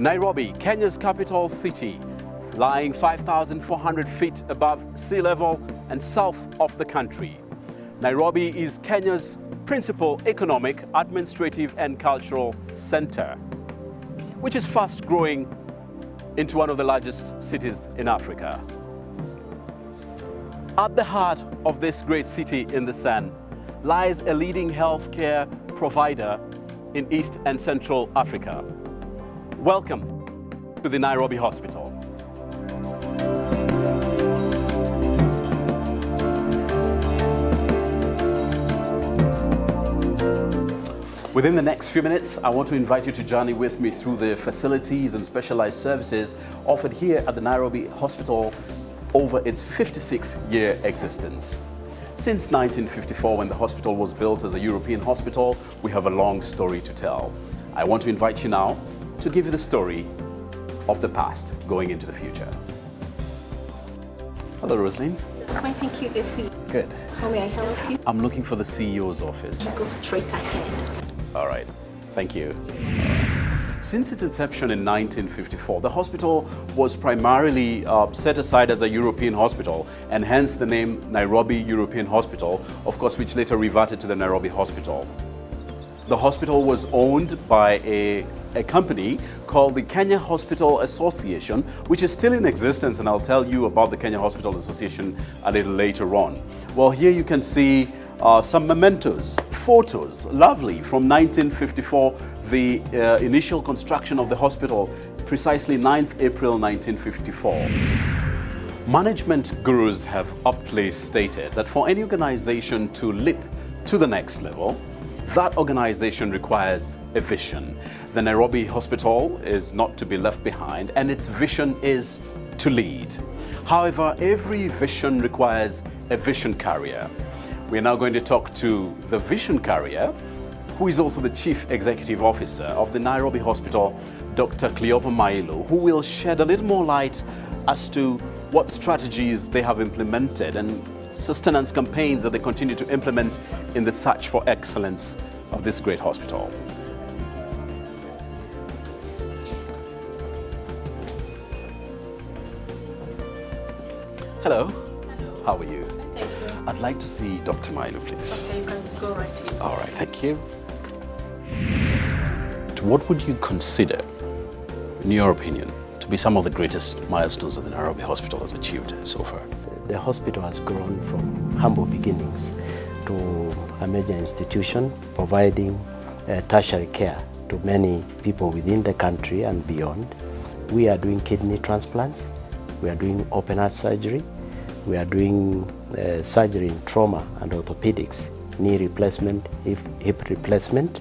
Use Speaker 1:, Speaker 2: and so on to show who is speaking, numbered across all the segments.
Speaker 1: Nairobi, Kenya's capital city, lying 5,400 feet above sea level and south of the country. Nairobi is Kenya's principal economic, administrative and cultural center, which is fast growing into one of the largest cities in Africa. At the heart of this great city in the sun lies a leading healthcare provider in East and Central Africa. Welcome to the Nairobi Hospital. Within the next few minutes, I want to invite you to journey with me through the facilities and specialized services offered here at the Nairobi Hospital over its 56-year existence. Since 1954, when the hospital was built as a European hospital, we have a long story to tell. I want to invite you now to give you the story of the past going into the future. Hello, Rosalind.
Speaker 2: Fine, thank you, Effie.
Speaker 1: Good.
Speaker 2: How may I help you?
Speaker 1: I'm looking for the CEO's office.
Speaker 2: Go straight ahead.
Speaker 1: All right, thank you. Since its inception in 1954, the hospital was primarily set aside as a European hospital, and hence the name Nairobi European Hospital, of course, which later reverted to the Nairobi Hospital. The hospital was owned by a company called the Kenya Hospital Association, which is still in existence, and I'll tell you about the Kenya Hospital Association a little later on. Well, here you can see some mementos, photos, lovely, from 1954, the initial construction of the hospital, precisely 9th April 1954. Management gurus have aptly stated that for any organization to leap to the next level, that organization requires a vision. The Nairobi Hospital is not to be left behind, and its vision is to lead. However, every vision requires a vision carrier. We're now going to talk to the vision carrier, who is also the Chief Executive Officer of the Nairobi Hospital, Dr. Cleopa Mailu, who will shed a little more light as to what strategies they have implemented and sustenance campaigns that they continue to implement in the search for excellence of this great hospital. Hello.
Speaker 2: Hello.
Speaker 1: How are you?
Speaker 2: Thank you.
Speaker 1: I'd like to see Dr. Mailu, please.
Speaker 2: Okay, you can go right here.
Speaker 1: All right, thank you. What would you consider, in your opinion, to be some of the greatest milestones that the Nairobi Hospital has achieved so far?
Speaker 3: The hospital has grown from humble beginnings to a major institution providing tertiary care to many people within the country and beyond. We are doing kidney transplants, we are doing open heart surgery, we are doing surgery in trauma and orthopedics, knee replacement, hip replacement.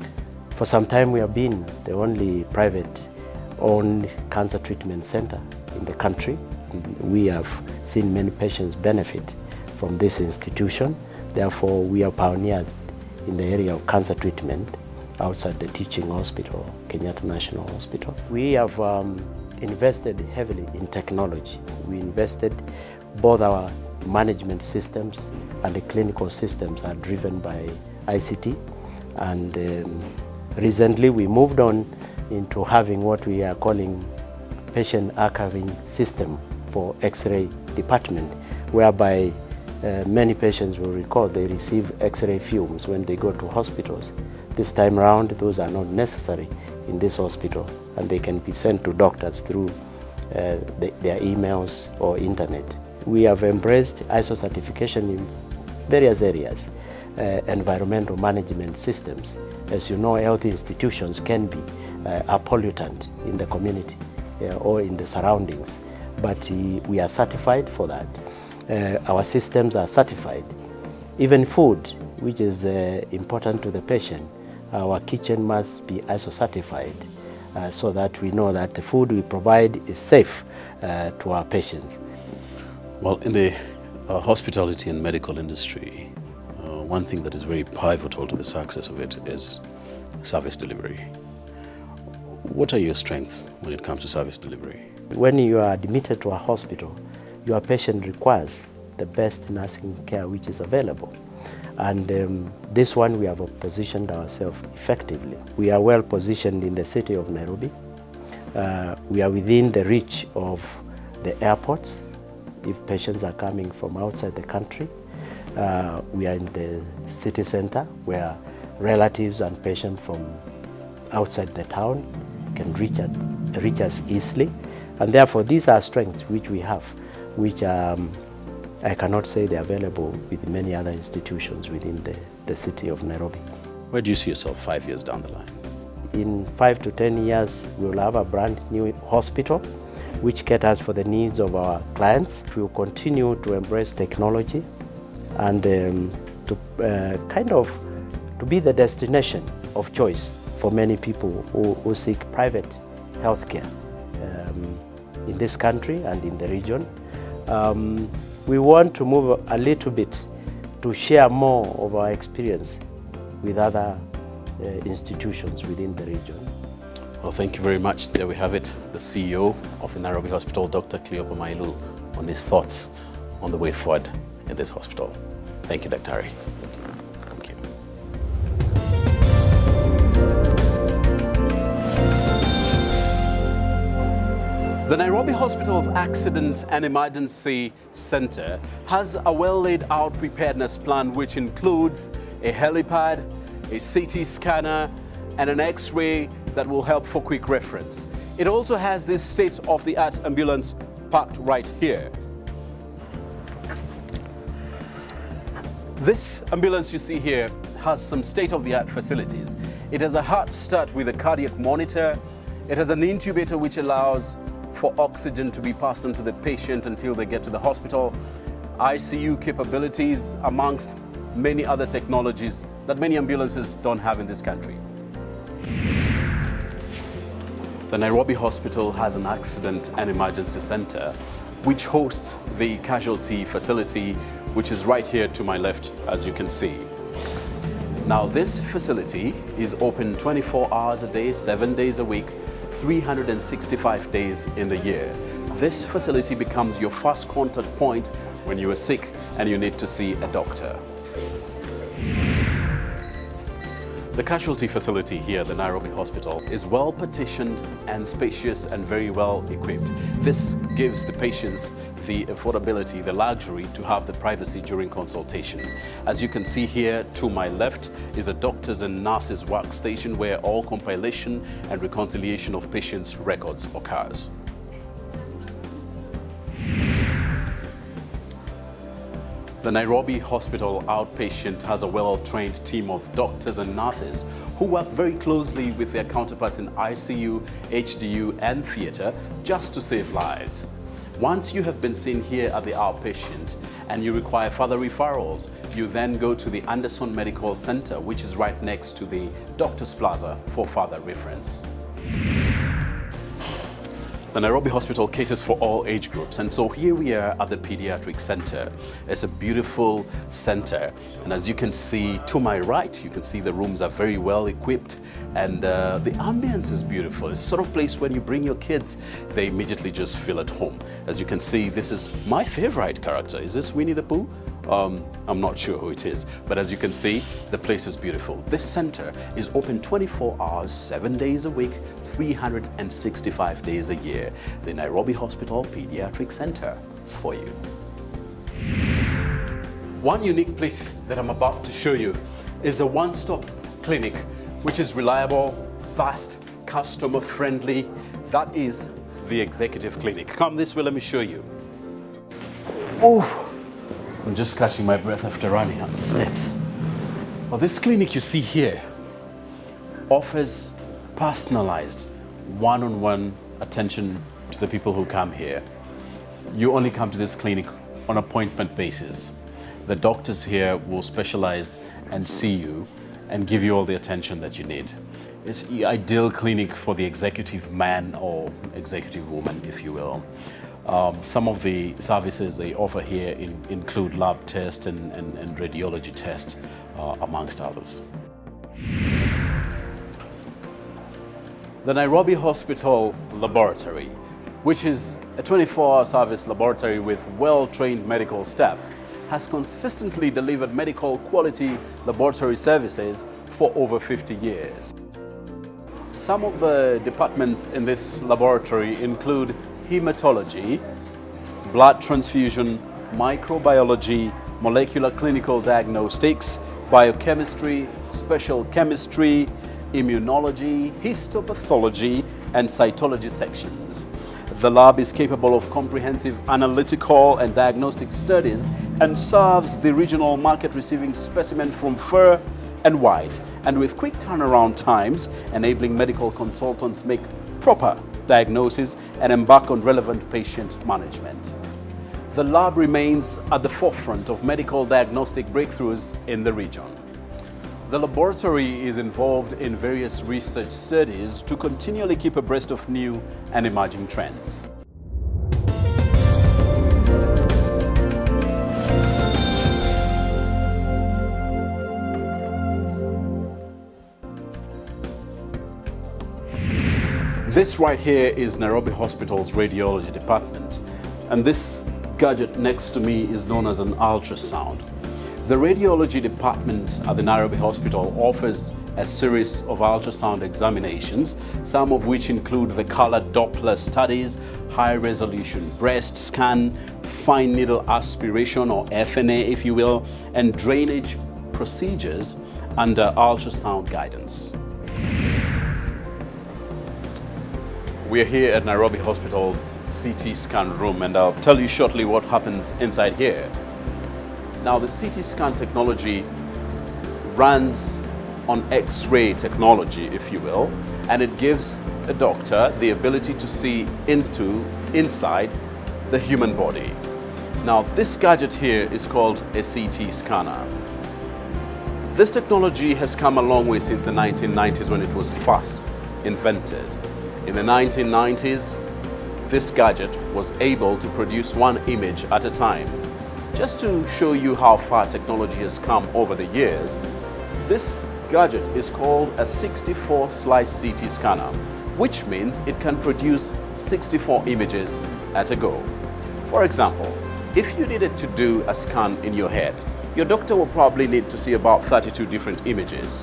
Speaker 3: For some time we have been the only private-owned cancer treatment center in the country. We have seen many patients benefit from this institution. Therefore, we are pioneers in the area of cancer treatment outside the teaching hospital, Kenyatta National Hospital. We have invested heavily in technology. We invested both our management systems and the clinical systems are driven by ICT. And recently we moved on into having what we are calling patient archiving system for X-ray department, whereby many patients will recall they receive X-ray films when they go to hospitals. This time around, those are not necessary in this hospital, and they can be sent to doctors through their emails or internet. We have embraced ISO certification in various areas, environmental management systems. As you know, health institutions can be a pollutant in the community or in the surroundings, but we are certified for that. Our systems are certified. Even food, which is important to the patient, our kitchen must be ISO certified so that we know that the food we provide is safe to our patients.
Speaker 1: Well, in the hospitality and medical industry, one thing that is very pivotal to the success of it is service delivery. What are your strengths when it comes to service delivery?
Speaker 3: When you are admitted to a hospital, your patient requires the best nursing care which is available. And this one we have positioned ourselves effectively. We are well positioned in the city of Nairobi. We are within the reach of the airports if patients are coming from outside the country. We are in the city center where relatives and patients from outside the town can reach us easily. And therefore, these are strengths which we have, which I cannot say they're available with many other institutions within the city of Nairobi.
Speaker 1: Where do you see yourself 5 years down the line?
Speaker 3: In 5 to 10 years, we will have a brand new hospital which caters for the needs of our clients. We will continue to embrace technology and to be the destination of choice for many people who seek private healthcare in this country and in the region. We want to move a little bit to share more of our experience with other institutions within the region.
Speaker 1: Well, thank you very much. There we have it, the CEO of the Nairobi Hospital, Dr. Cleopa Mailu, on his thoughts on the way forward in this hospital. Thank you, Daktari. Thank you. The Nairobi Hospital's Accident and Emergency Center has a well-laid out preparedness plan which includes a helipad, a CT scanner, and an X-ray that will help for quick reference. It also has this state-of-the-art ambulance parked right here. This ambulance you see here has some state-of-the-art facilities. It has a heart start with a cardiac monitor. It has an intubator which allows for oxygen to be passed on to the patient until they get to the hospital. ICU capabilities amongst many other technologies that many ambulances don't have in this country. The Nairobi Hospital has an accident and emergency center which hosts the casualty facility, which is right here to my left, as you can see. Now, this facility is open 24 hours a day, 7 days a week, 365 days in the year. This facility becomes your first contact point when you are sick and you need to see a doctor. The casualty facility here at the Nairobi Hospital is well partitioned and spacious and very well equipped. This gives the patients the affordability, the luxury to have the privacy during consultation. As you can see here to my left is a doctors and nurses workstation where all compilation and reconciliation of patients' records occurs. The Nairobi Hospital outpatient has a well-trained team of doctors and nurses who work very closely with their counterparts in ICU, HDU, and theatre just to save lives. Once you have been seen here at the outpatient and you require further referrals, you then go to the Anderson Medical Center, which is right next to the Doctors Plaza, for further reference. The Nairobi Hospital caters for all age groups, and so here we are at the Pediatric Center. It's a beautiful center, and as you can see to my right, you can see the rooms are very well equipped, and the ambience is beautiful. It's the sort of place when you bring your kids, they immediately just feel at home. As you can see, this is my favorite character. Is this Winnie the Pooh? I'm not sure who it is, but as you can see, the place is beautiful. This center is open 24 hours, 7 days a week, 365 days a year. The Nairobi Hospital Pediatric Center for you. One unique place that I'm about to show you is a one-stop clinic, which is reliable, fast, customer-friendly. That is the Executive Clinic. Come this way, let me show you. Oh! I'm just catching my breath after running up the steps. Well, this clinic you see here offers personalized one-on-one attention to the people who come here. You only come to this clinic on appointment basis. The doctors here will specialize and see you and give you all the attention that you need. It's the ideal clinic for the executive man or executive woman, if you will. Some of the services they offer here include lab tests and radiology tests, amongst others. The Nairobi Hospital Laboratory, which is a 24-hour service laboratory with well-trained medical staff, has consistently delivered medical quality laboratory services for over 50 years. Some of the departments in this laboratory include hematology, blood transfusion, microbiology, molecular clinical diagnostics, biochemistry, special chemistry, immunology, histopathology, and cytology sections. The lab is capable of comprehensive analytical and diagnostic studies and serves the regional market, receiving specimens from far and wide, and with quick turnaround times, enabling medical consultants make proper diagnosis and embark on relevant patient management. The lab remains at the forefront of medical diagnostic breakthroughs in the region. The laboratory is involved in various research studies to continually keep abreast of new and emerging trends. This right here is Nairobi Hospital's radiology department, and this gadget next to me is known as an ultrasound. The radiology department at the Nairobi Hospital offers a series of ultrasound examinations, some of which include the color Doppler studies, high-resolution breast scan, fine needle aspiration, or FNA if you will, and drainage procedures under ultrasound guidance. We're here at Nairobi Hospital's CT scan room, and I'll tell you shortly what happens inside here. Now, the CT scan technology runs on X-ray technology, if you will, and it gives a doctor the ability to see inside the human body. Now, this gadget here is called a CT scanner. This technology has come a long way since the 1990s when it was first invented. In the 1990s, this gadget was able to produce one image at a time. Just to show you how far technology has come over the years, this gadget is called a 64-slice CT scanner, which means it can produce 64 images at a go. For example, if you needed to do a scan in your head, your doctor will probably need to see about 32 different images.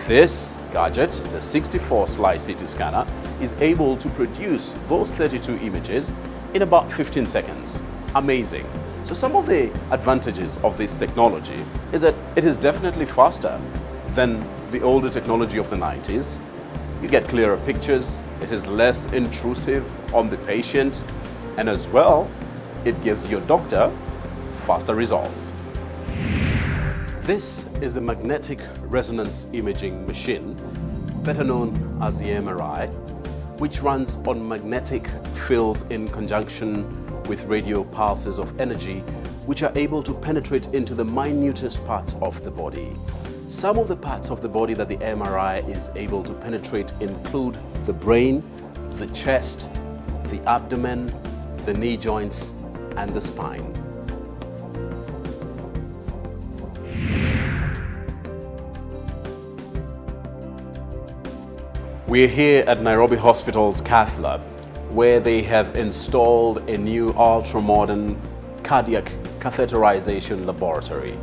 Speaker 1: This gadget, the 64-slice CT scanner, is able to produce those 32 images in about 15 seconds. Amazing. So some of the advantages of this technology is that it is definitely faster than the older technology of the 90s. You get clearer pictures, it is less intrusive on the patient, and as well, it gives your doctor faster results. This is a magnetic resonance imaging machine, better known as the MRI, which runs on magnetic fields in conjunction with radio pulses of energy, which are able to penetrate into the minutest parts of the body. Some of the parts of the body that the MRI is able to penetrate include the brain, the chest, the abdomen, the knee joints, and the spine. We're here at Nairobi Hospital's Cath Lab, where they have installed a new ultra-modern cardiac catheterization laboratory.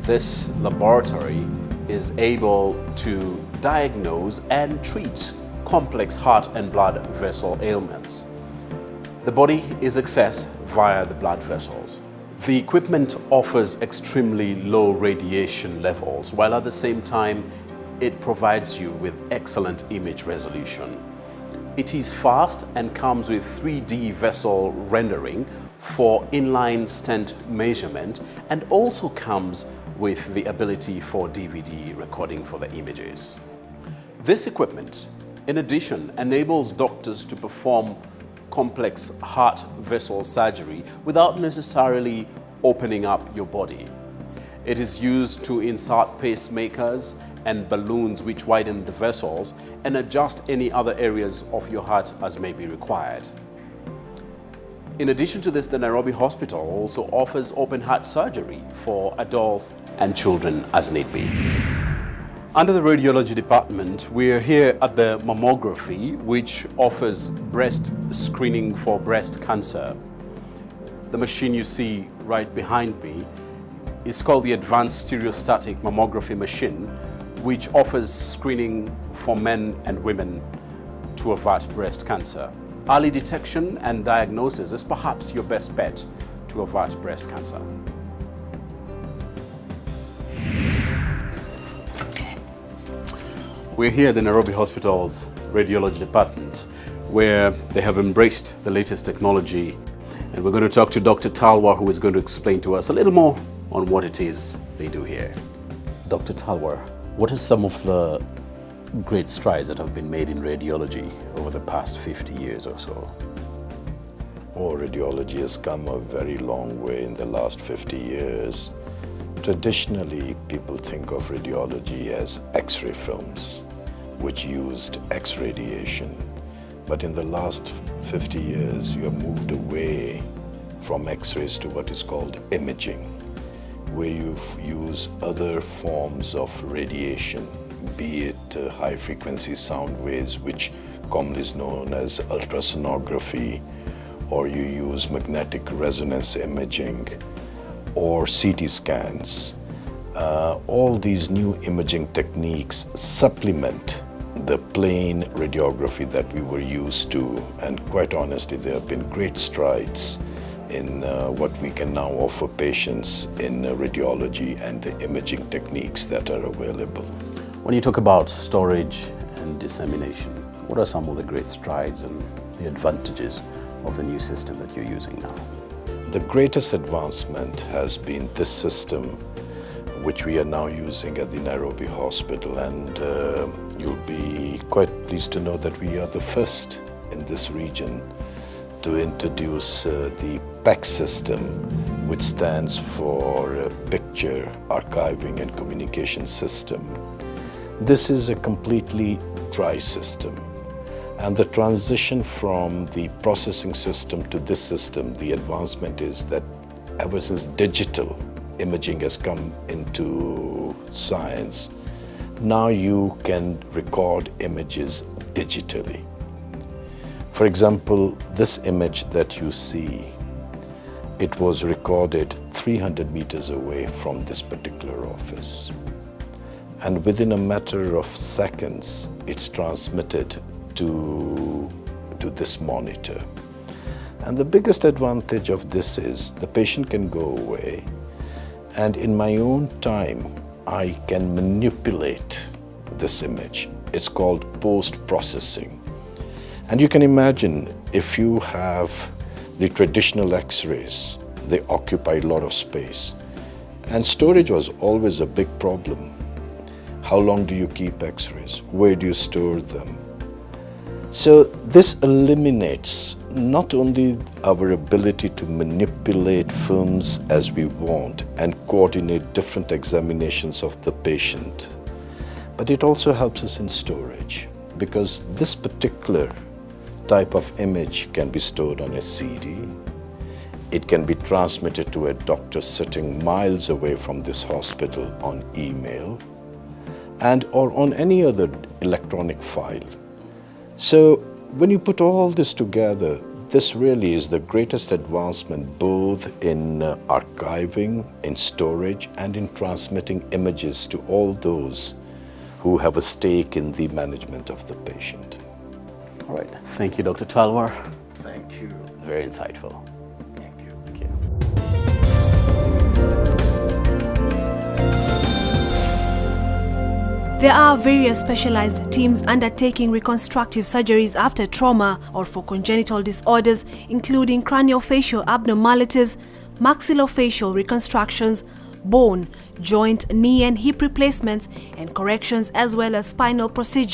Speaker 1: This laboratory is able to diagnose and treat complex heart and blood vessel ailments. The body is accessed via the blood vessels. The equipment offers extremely low radiation levels, while at the same time it provides you with excellent image resolution. It is fast and comes with 3D vessel rendering for inline stent measurement, and also comes with the ability for DVD recording for the images. This equipment, in addition, enables doctors to perform complex heart vessel surgery without necessarily opening up your body. It is used to insert pacemakers and balloons which widen the vessels and adjust any other areas of your heart as may be required. In addition to this, the Nairobi Hospital also offers open heart surgery for adults and children as need be. Under the radiology department, we're here at the mammography, which offers breast screening for breast cancer. The machine you see right behind me is called the Advanced Stereostatic Mammography Machine, which offers screening for men and women to avert breast cancer. Early detection and diagnosis is perhaps your best bet to avert breast cancer. We're here at the Nairobi Hospital's radiology department, where they have embraced the latest technology. And we're going to talk to Dr. Talwar, who is going to explain to us a little more on what it is they do here. Dr. Talwar, what are some of the great strides that have been made in radiology over the past 50 years or so?
Speaker 4: Oh, radiology has come a very long way in the last 50 years. Traditionally, people think of radiology as X-ray films, which used X-radiation. But in the last 50 years, you have moved away from X-rays to what is called imaging, where you use other forms of radiation, be it high-frequency sound waves, which commonly is known as ultrasonography, or you use magnetic resonance imaging, or CT scans. All these new imaging techniques supplement the plain radiography that we were used to, and quite honestly, there have been great strides in what we can now offer patients in radiology and the imaging techniques that are available.
Speaker 1: When you talk about storage and dissemination, what are some of the great strides and the advantages of the new system that you're using now?
Speaker 4: The greatest advancement has been this system, which we are now using at the Nairobi Hospital, and you'll be quite pleased to know that we are the first in this region to introduce the PACS system, which stands for Picture Archiving and Communication System. This is a completely dry system, and the transition from the processing system to this system, the advancement is that ever since digital imaging has come into science, now you can record images digitally. For example, this image that you see, it was recorded 300 meters away from this particular office. And within a matter of seconds, it's transmitted to this monitor. And the biggest advantage of this is the patient can go away, and in my own time, I can manipulate this image. It's called post-processing. And you can imagine, if you have the traditional X-rays, they occupy a lot of space. And storage was always a big problem. How long do you keep X-rays? Where do you store them? So this eliminates not only our ability to manipulate films as we want and coordinate different examinations of the patient, but it also helps us in storage, because this particular type of image can be stored on a CD. It can be transmitted to a doctor sitting miles away from this hospital on email, and or on any other electronic file. So when you put all this together, this really is the greatest advancement both in archiving, in storage, and in transmitting images to all those who have a stake in the management of the patient.
Speaker 1: All right. Thank you, Dr. Talwar.
Speaker 4: Thank you.
Speaker 1: Very insightful.
Speaker 4: Thank you.
Speaker 1: Thank you.
Speaker 5: There are various specialized teams undertaking reconstructive surgeries after trauma or for congenital disorders, including craniofacial abnormalities, maxillofacial reconstructions, bone, joint, knee and hip replacements and corrections, as well as spinal procedures.